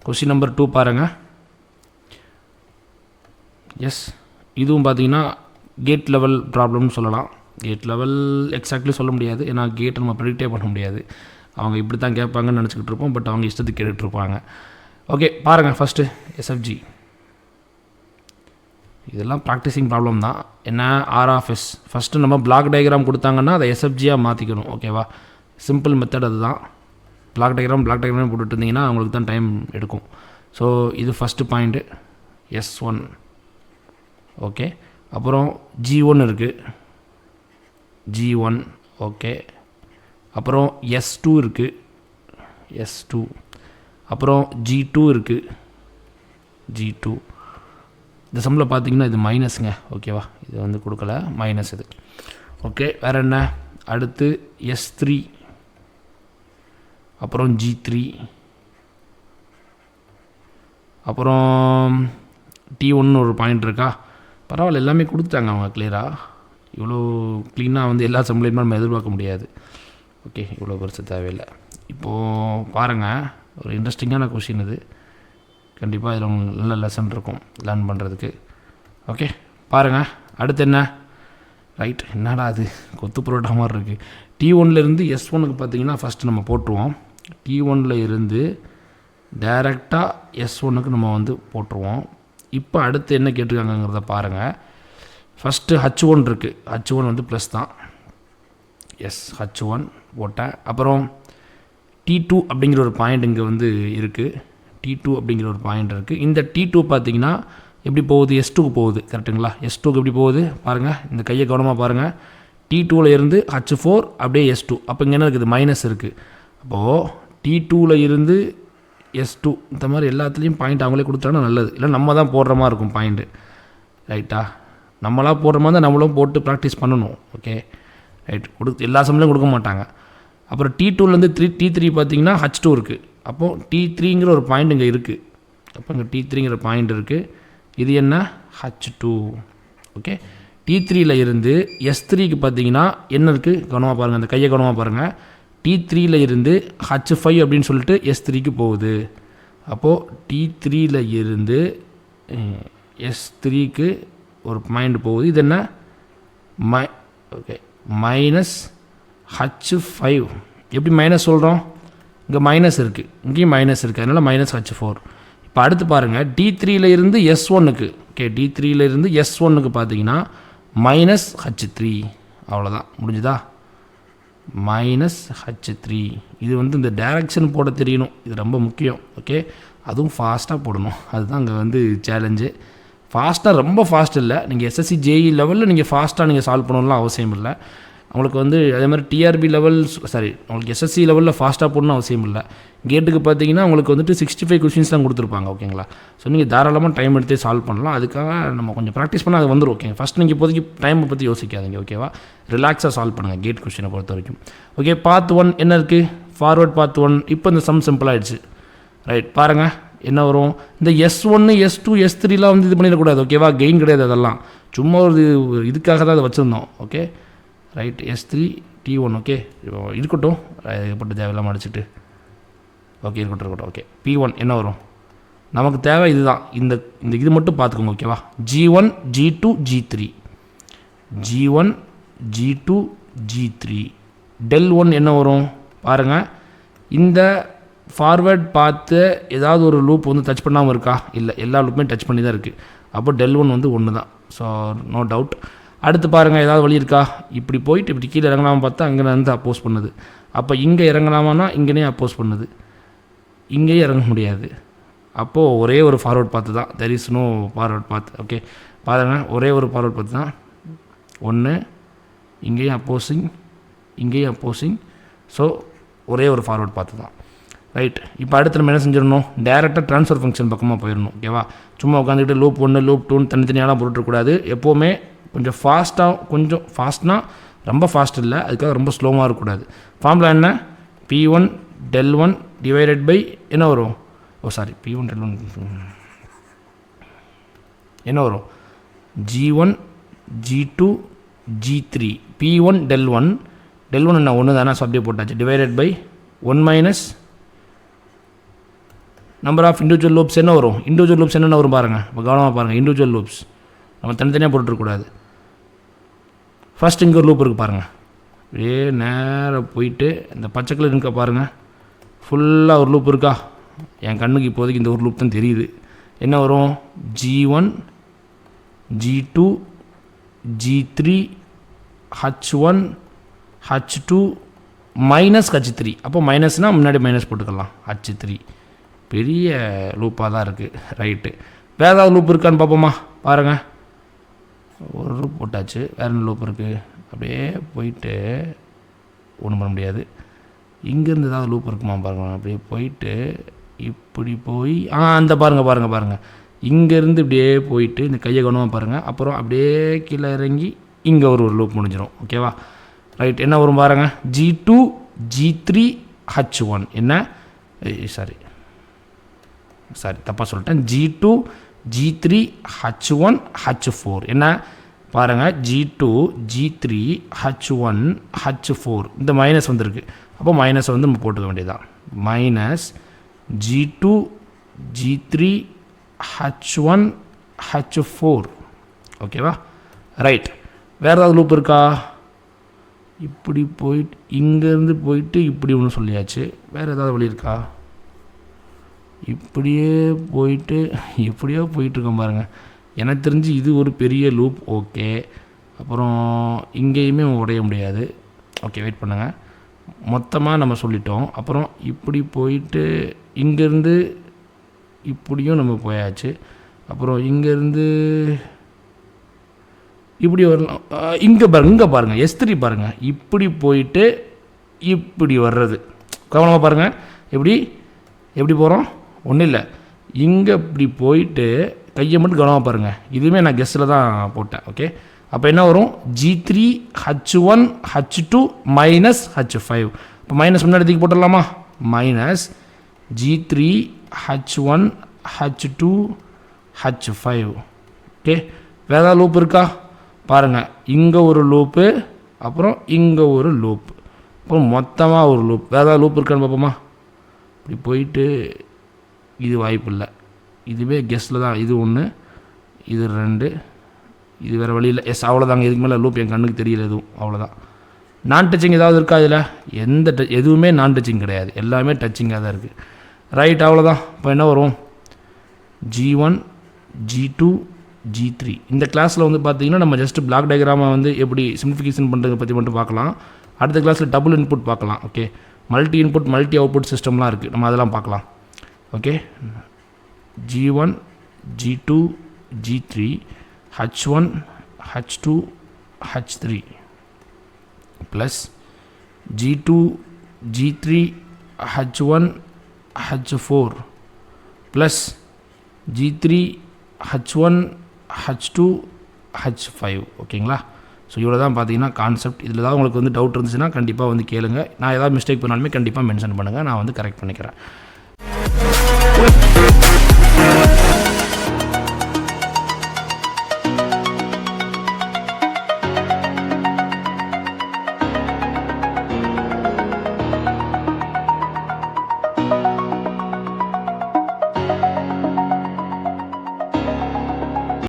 Question number 2 பாருங்கள். S, இதுவும் பார்த்தீங்கன்னா கேட் லெவல் ப்ராப்ளம்னு சொல்லலாம். கேட் லெவல் எக்ஸாக்ட்லி சொல்ல முடியாது, ஏன்னா கேட்டை நம்ம ப்ரெடிக்டே பண்ண முடியாது. அவங்க இப்படி தான் கேட்பாங்கன்னு நினச்சிக்கிட்டு இருப்போம், பட் அவங்க இஷ்டத்துக்கு கேட்டுட்ருப்பாங்க. ஓகே பாருங்கள், ஃபஸ்ட்டு எஸ்எஃப்ஜி. இதெல்லாம் ப்ராக்டிஸிங் ப்ராப்ளம் தான். என்ன ஆர்ஆஃப்எஸ் ஃபஸ்ட்டு நம்ம பிளாக் டயக்ராம் கொடுத்தாங்கன்னா அதை எஸ்எஃப்ஜியாக மாற்றிக்கணும். ஓகேவா, சிம்பிள் மெத்தட் அதுதான். பிளாக் டயக்ராம் போட்டுட்டு இருந்தீங்கன்னா அவங்களுக்கு தான் டைம் எடுக்கும். ஸோ இது ஃபஸ்ட்டு பாயிண்ட்டு S1. ஓகே, அப்புறம் G1 இருக்குது, G1. ஓகே, அப்புறம் S2 இருக்குது, S2. அப்புறம் G2 இருக்குது, G2. இந்த சம்மில் பார்த்தீங்கன்னா இது மைனஸுங்க. ஓகேவா, இது வந்து கொடுக்கல, மைனஸ் இது. ஓகே, வேறு என்ன? அடுத்து S3, அப்புறம் G3, அப்புறம் T1 ஒரு பாயிண்ட் இருக்கா? பரவாயில்ல, எல்லாமே கொடுத்துட்டாங்க அவங்க கிளியராக. இவ்வளோ க்ளீனாக வந்து எல்லா சம்ப்ளையுமே நம்ம எதிர்பார்க்க முடியாது. ஓகே, இவ்வளோ பெருசு தேவையில்லை. இப்போது பாருங்கள், ஒரு இன்ட்ரெஸ்டிங்கான கொஷின் இது. கண்டிப்பாக இதில் உங்களுக்கு நல்ல லெசன் இருக்கும் லேர்ன் பண்ணுறதுக்கு. ஓகே பாருங்கள், அடுத்து என்ன? ரைட், என்னடா அது கொத்து புரோட்டா மாதிரி இருக்குது. T1லேருந்து S1க்கு பார்த்தீங்கன்னா ஃபஸ்ட்டு நம்ம போட்டுருவோம். T1ல் இருந்து டைரெக்டாக S1க்கு நம்ம வந்து போட்டுருவோம். இப்போ அடுத்து என்ன கேட்டிருக்காங்கிறத பாருங்கள். ஃபஸ்ட்டு H1 இருக்குது, H1 வந்து ப்ளஸ் தான். எஸ், H1 போட்டேன். அப்புறம் T2 அப்படிங்கிற ஒரு பாயிண்ட் இங்கே வந்து இருக்குது. T2 அப்படிங்கிற ஒரு பாயிண்ட் இருக்குது. இந்த T2 பார்த்தீங்கன்னா எப்படி போகுது? S2க்கு போகுது. கரெக்டுங்களா? S2க்கு எப்படி போகுது பாருங்கள், இந்த கையை கவனமாக பாருங்கள். T2ல் இருந்து H4 அப்படியே S2. அப்போ இங்கே என்ன இருக்குது? மைனஸ் இருக்குது. அப்போது T2ல் இருந்து S2 இந்த மாதிரி எல்லாத்துலேயும் பாயிண்ட் அவங்களே கொடுத்தாங்கன்னா நல்லது. இல்லை நம்ம தான் போடுற மாதிரி இருக்கும் பாயிண்ட்டு. ரைட்டா? நம்மளாக போடுற மாதிரி தான் நம்மளும் போட்டு ப்ராக்டிஸ் பண்ணணும். ஓகே ரைட், எல்லா சமயம்லையும் கொடுக்க மாட்டாங்க. அப்புறம் T2லேருந்து T3 பார்த்தீங்கன்னா H2 இருக்குது. அப்போது T3ங்கிற ஒரு பாயிண்ட் இங்கே இருக்குது. அப்போ இங்கே T3ங்கிற பாயிண்ட் இருக்குது. இது என்ன? H2. ஓகே, T3யில் இருந்து S3க்கு பார்த்தீங்கன்னா என்ன இருக்குது? கவனமாக பாருங்கள், அந்த கையை கவனமாக பாருங்கள். T3யில் இருந்து H5 அப்படின்னு சொல்லிட்டு S3க்கு போகுது. அப்போது T3யில் இருந்து S3க்கு ஒரு பாயிண்ட் போகுது. இது என்ன? Okay, minus H5. எப்படி மைனஸ் சொல்கிறோம்? இங்கே மைனஸ் இருக்குது, இங்கேயும் மைனஸ் இருக்குது, அதனால் மைனஸ் H4. இப்போ அடுத்து பாருங்கள், D3யில் இருந்து S1க்கு. ஓகே, D3யில் இருந்து S1க்கு பார்த்தீங்கன்னா மைனஸ் H3. அவ்வளோதான், முடிஞ்சுதா? Minus H3. இது வந்து இந்த டைரக்ஷன் போட தெரியணும், இது ரொம்ப முக்கியம். ஓகே, அதுவும் ஃபாஸ்ட்டாக போடணும், அதுதான் அங்கே வந்து சேலஞ்சு. ஃபாஸ்ட்டாக ரொம்ப ஃபாஸ்ட் இல்லை, நீங்கள் எஸ்எஸ்சி ஜேஇ லெவலில் நீங்கள் ஃபாஸ்ட்டாக நீங்கள் சால்வ் பண்ணணும்லாம் அவசியம் இல்லை. அவங்களுக்கு வந்து அதே மாதிரி டிஆர்பி லெவல், உங்களுக்கு எஸ்எஸ்சி லெவலில் ஃபாஸ்ட்டாக போடணும் அவசியம் இல்லை. கேட்டுக்கு பார்த்தீங்கன்னா உங்களுக்கு வந்துட்டு 65 கொஷின்ஸ் தான் கொடுத்துருப்பாங்க. ஓகேங்களா? ஸோ நீங்கள் தாராளமாக டைம் எடுத்தே சால்வ் பண்ணலாம். அதுக்காக நம்ம கொஞ்சம் ப்ராக்டிஸ் பண்ணால் அது வந்துடும். ஓகேங்க, ஃபஸ்ட் நீங்கள் இப்போதைக்கு டைமை பற்றி யோசிக்காதீங்க. ஓகேவா? ரிலாக்ஸாக சால்வ் பண்ணுங்கள் கேட் கொஷினை பொறுத்த வரைக்கும். ஓகே, பார்ட் 1 என்ன இருக்குது? Forward part 1. இப்போ இந்த சம் சிம்பிள் ஆகிடுச்சு. ரைட், பாருங்கள் என்ன வரும்? இந்த S1 S2 S3லாம் வந்து இது பண்ணிடக்கூடாது. ஓகேவா? கெயின் கிடையாது, அதெல்லாம் சும்மா ஒரு இதுக்காக தான் அதை வச்சுருந்தோம். Okay right, S3 T1. Okay இருக்கட்டும், போட்டு தேவையில்லாமல் அடிச்சுட்டு. ஓகே இருக்கட்டும். ஓகே, P1 என்ன வரும்? நமக்கு தேவை இதுதான், இந்த இது மட்டும் பார்த்துக்கோங்க. ஓகேவா? G1 G2 G3, G1 G2 G3. del1 என்ன வரும் பாருங்கள். இந்த ஃபார்வேர்ட் பார்த்து ஏதாவது ஒரு லூப் வந்து டச் பண்ணாமல் இருக்கா? இல்லை, எல்லா லூப்புமே டச் பண்ணி தான் இருக்குது. அப்போ del1 வந்து 1 தான். So no doubt. அடுத்து பாருங்கள், ஏதாவது வழி இருக்கா? இப்படி போயிட்டு இப்படி கீழே இறங்கலாமல் பார்த்தா அங்கே வந்து அப்போஸ் பண்ணுது. அப்போ இங்கே இறங்கலாமான்னா இங்கேனே அப்போஸ் பண்ணுது, இங்கேயும் இறங்க முடியாது. அப்போது ஒரே ஒரு ஃபார்வர்ட் பார்த்து தான், தெர் இஸ் நோ ஃபார்வர்ட் பார்த்து. ஓகே பாருங்கள், ஒரே ஒரு ஃபார்வர்ட் பார்த்து தான். ஒன்று இங்கேயும் அப்போசிங், இங்கேயும் அப்போசிங். ஸோ ஒரே ஒரு ஃபார்வர்ட் பார்த்து தான். ரைட், இப்போ அடுத்து நம்ம என்ன செஞ்சிடணும்? டேரெக்டாக ட்ரான்ஸ்ஃபர் ஃபங்க்ஷன் பக்கமாக போயிடணும். ஓகேவா? சும்மா உட்காந்துக்கிட்டு லூப் 1 லூப் 2 தனித்தனியாலாம் போட்டுருக்கூடாது. எப்போவுமே கொஞ்சம் ஃபாஸ்ட்டாக, கொஞ்சம் ஃபாஸ்ட்னா ரொம்ப ஃபாஸ்ட் இல்லை, அதுக்காக ரொம்ப ஸ்லோவாக இருக்கக்கூடாது. ஃபார்முலா என்ன? P1 del1 டிவைடட் பை என்ன வரும்? P1 del1 என்ன வரும்? G1 G2 G3. P1 del1 என்ன 1 தானே? ஸோ அப்படியே போட்டாச்சு. Divided by 1 minus number of individual loops என்ன வரும்? இண்டிவிஜுவல் லூப்ஸ் என்னென்ன வரும் பாருங்கள். இப்போ கவனமாக பாருங்கள். இண்டிவிஜுவல் லூப்ஸ் நம்ம தனித்தனியாக போட்டுருக்கூடாது. ஃபஸ்ட் இங்கே ஒரு லூப் இருக்குது பாருங்கள். அப்படியே நேராக போயிட்டு இந்த பச்சை கலர் இருக்க பாருங்கள். ஃபுல்லாக ஒரு லூப் இருக்கா? என் கண்ணுக்கு இப்போதைக்கு இந்த ஒரு லூப் தான் தெரியுது. என்ன வரும்? G1 G2 G3 H1 H2 minus H3. அப்போ மைனஸ்னால் முன்னாடி மைனஸ் போட்டுக்கலாம். H3 பெரிய லூப்பாக தான் இருக்குது. ரைட்டு. வேறு ஏதாவது லூப் இருக்கான்னு பார்ப்போமா? பாருங்கள். ஒரு லூப் போட்டாச்சு. வேறு என்ன லூப் இருக்குது? அப்படியே போயிட்டு ஒன்றும் பண்ண முடியாது. இங்கேருந்து ஏதாவது லூப் இருக்குமா பாருங்கள். அப்படியே போயிட்டு இப்படி போய் அந்த பாருங்கள். இங்கேருந்து இப்படியே போயிட்டு இந்த கையை கவனமாக பாருங்கள். அப்புறம் அப்படியே கீழே இறங்கி இங்கே ஒரு லூப் முடிஞ்சிடும். ஓகேவா? ரைட். என்ன வரும் பாருங்கள். G2 G3 H1 என்ன சாரி தப்பாக சொல்லிட்டேன். G2 G3 H1 H4 என்ன பாருங்கள். G2 G3 H1 H4 இந்த மைனஸ் வந்துருக்கு. அப்போ மைனஸ் வந்து நம்ம போட்டுக்க வேண்டியதான். Minus G2 G3 H1 H4. ஓகேவா? ரைட். வேறு ஏதாவது லூப் இருக்கா? இப்படி போயிட்டு இங்கேருந்து போயிட்டு இப்படி ஒன்று சொல்லியாச்சு. வேறு ஏதாவது வழி இருக்கா? இப்படியே போயிட்டு எப்படியோ போயிட்டுருக்கோம் பாருங்கள். எனக்கு தெரிஞ்சு இது ஒரு பெரிய லூப். ஓகே. அப்புறம் இங்கேயுமே உடைய முடியாது. ஓகே, வெயிட் பண்ணுங்கள். மொத்தமாக நம்ம சொல்லிட்டோம். அப்புறம் இப்படி போயிட்டு இங்கேருந்து இப்படியும் நம்ம போயாச்சு. அப்புறம் இங்கேருந்து இப்படி வரலாம். இங்கே பாருங்கள் S3 பாருங்கள். இப்படி போயிட்டு இப்படி வர்றது கவனமாக பாருங்கள். எப்படி போகிறோம்? ஒன்றும் இல்லை. இங்கே இப்படி போயிட்டு கையை மட்டும் கவனமாக பாருங்கள். இதுவுமே நான் கெஸ்ஸில் தான் போட்டேன். ஓகே. அப்போ என்ன வரும்? G3 H1 H2 minus H5. இப்போ மைனஸ் முன்னாடி தூக்கி போட்டுடலாமா? Minus G3 H1 H2 H5. Okay. வேறு ஏதாவது லூப் இருக்கா? பாருங்கள். இங்கே ஒரு லூப்பு, அப்புறம் இங்கே ஒரு லூப், அப்புறம் மொத்தமாக ஒரு லூப். வேறு ஏதாவது லூப் இருக்கான்னு பார்ப்போமா? இப்படி போயிட்டு இது வாய்ப்பு இல்லை. இதுவே கெஸ்ட்டில் தான். இது 1, இது 2, இது வேறு வழியில். எஸ், அவ்வளோதாங்க. இதுக்கு மேலே லூப் என் கண்ணுக்கு தெரியல எதுவும். அவ்வளோதான். நான் டச்சிங் ஏதாவது இருக்கா இதில்? எதுவுமே நான் டச்சிங் கிடையாது. எல்லாமே டச்சிங்காக தான் இருக்குது. ரைட், அவ்வளோதான். இப்போ என்ன வரும்? G1 G2 G3. இந்த கிளாஸில் வந்து பார்த்தீங்கன்னா நம்ம ஜஸ்ட் பிளாக் டயக்ராமை வந்து எப்படி சிம்பிளிஃபிகேஷன் பண்ணுறதை பற்றி மட்டும் பார்க்கலாம். அடுத்த கிளாஸில் டபுள் இன்புட் பார்க்கலாம். Okay. Multi input multi output சிஸ்டம்லாம் இருக்குது. நம்ம அதெல்லாம் பார்க்கலாம். Okay. G1 G2 G3 H1 H2 H3 plus G2 G3 H1 H4 plus G3 H1 H2 H5. ஓகேங்களா? ஸோ இவ்வளோ தான் பார்த்தீங்கன்னா கான்செப்ட். இதில் ஏதாவது உங்களுக்கு வந்து டவுட் இருந்துச்சுன்னா கண்டிப்பாக வந்து கேளுங்க. நான் ஏதாவது மிஸ்டேக் பண்ணாலுமே கண்டிப்பாக மென்ஷன் பண்ணுங்கள். நான் வந்து கரெக்ட் பண்ணிக்கிறேன்.